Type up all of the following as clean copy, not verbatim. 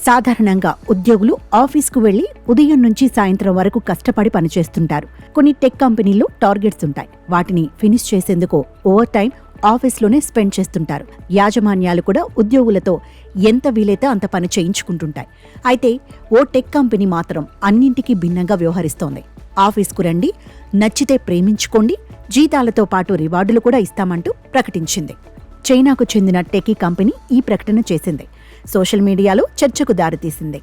సాధారణంగా ఉద్యోగులు ఆఫీస్కు వెళ్లి ఉదయం నుంచి సాయంత్రం వరకు కష్టపడి పనిచేస్తుంటారు. కొన్ని టెక్ కంపెనీల్లో టార్గెట్స్ ఉంటాయి. వాటిని ఫినిష్ చేసేందుకు ఓవర్ టైం ఆఫీస్లోనే స్పెండ్ చేస్తుంటారు. యాజమాన్యాలు కూడా ఉద్యోగులతో ఎంత వీలైతే అంత పని చేయించుకుంటుంటాయి. అయితే ఓ టెక్ కంపెనీ మాత్రం అన్నింటికీ భిన్నంగా వ్యవహరిస్తోంది. ఆఫీస్కు రండి, నచ్చితే ప్రేమించుకోండి, జీతాలతో పాటు రివార్డులు కూడా ఇస్తామంటూ ప్రకటించింది. చైనాకు చెందిన టెకీ కంపెనీ ఈ ప్రకటన చేసింది. సోషల్ మీడియాలో చర్చకు దారితీసింది.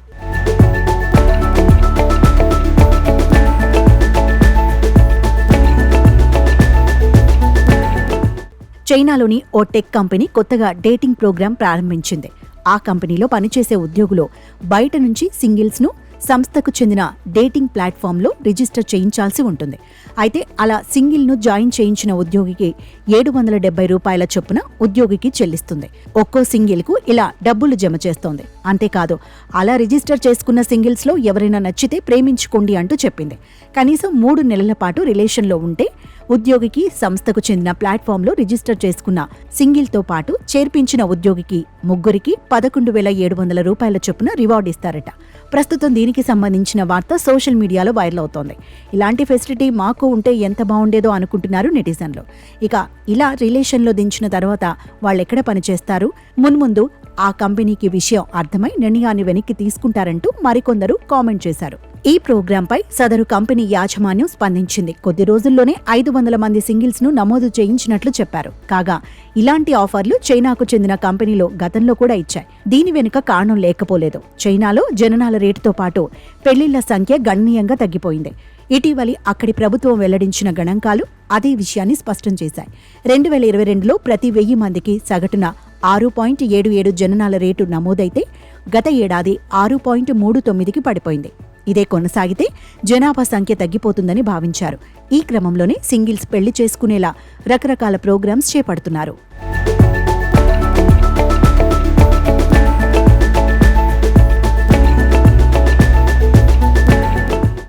చైనాలోని ఓ టెక్ కంపెనీ కొత్తగా డేటింగ్ ప్రోగ్రాం ప్రారంభించింది. ఆ కంపెనీలో పనిచేసే ఉద్యోగులు బయట నుంచి సింగిల్స్ను సంస్థకు చెందిన డేటింగ్ ప్లాట్ఫామ్లో రిజిస్టర్ చేయించాల్సి ఉంటుంది. అయితే అలా సింగిల్ను జాయిన్ చేయించిన ఉద్యోగికి 770 రూపాయల చొప్పున ఉద్యోగికి చెల్లిస్తుంది. ఒక్కో సింగిల్కు ఇలా డబ్బులు జమ చేస్తోంది. అంతేకాదు, అలా రిజిస్టర్ చేసుకున్న సింగిల్స్లో ఎవరైనా నచ్చితే ప్రేమించుకోండి అంటూ చెప్పింది. కనీసం 3 నెలల పాటు రిలేషన్లో ఉంటే ఉద్యోగికి సంస్థకు చెందిన ప్లాట్ఫామ్లో రిజిస్టర్ చేసుకున్న సింగిల్తో పాటు చేర్పించిన ఉద్యోగికి ముగ్గురికి 11,700 రూపాయల చొప్పున రివార్డు ఇస్తారట. ప్రస్తుతం దీనికి సంబంధించిన వార్త సోషల్ మీడియాలో వైరల్ అవుతోంది. ఇలాంటి ఫెసిలిటీ మాకు ఉంటే ఎంత బాగుండేదో అనుకుంటున్నారు నెటిజన్లు. ఇక ఇలా రిలేషన్లో దించిన తర్వాత వాళ్ళెక్కడ పనిచేస్తారు? మున్ముందు ఆ కంపెనీకి విషయం అర్థమై నిర్ణయాన్ని వెనక్కి తీసుకుంటారంటూ మరికొందరు కామెంట్ చేశారు. ఈ ప్రోగ్రాంపై సదరు కంపెనీ యాజమాన్యం స్పందించింది. కొద్ది రోజుల్లోనే 500 మంది సింగిల్స్ ను నమోదు చేయించినట్లు చెప్పారు. కాగా ఇలాంటి ఆఫర్లు చైనాకు చెందిన కంపెనీలో గతంలో కూడా ఇచ్చాయి. దీని వెనుక కారణం లేకపోలేదు. చైనాలో జననాల రేటుతో పాటు పెళ్లిళ్ల సంఖ్య గణనీయంగా తగ్గిపోయింది. ఇటీవలి అక్కడి ప్రభుత్వం వెల్లడించిన గణాంకాలు అదే విషయాన్ని స్పష్టం చేశాయి. 2022లో ప్రతి 1000 మందికి సగటున 6.77 జననాల రేటు నమోదైతే గత ఏడాది 6.39కి పడిపోయింది. ఇదే కొనసాగితే జనాభా సంఖ్య తగ్గిపోతుందని భావించారు. ఈ క్రమంలోనే సింగిల్స్ పెళ్లి చేసుకునేలా రకరకాల ప్రోగ్రామ్స్ చేపడుతున్నారు.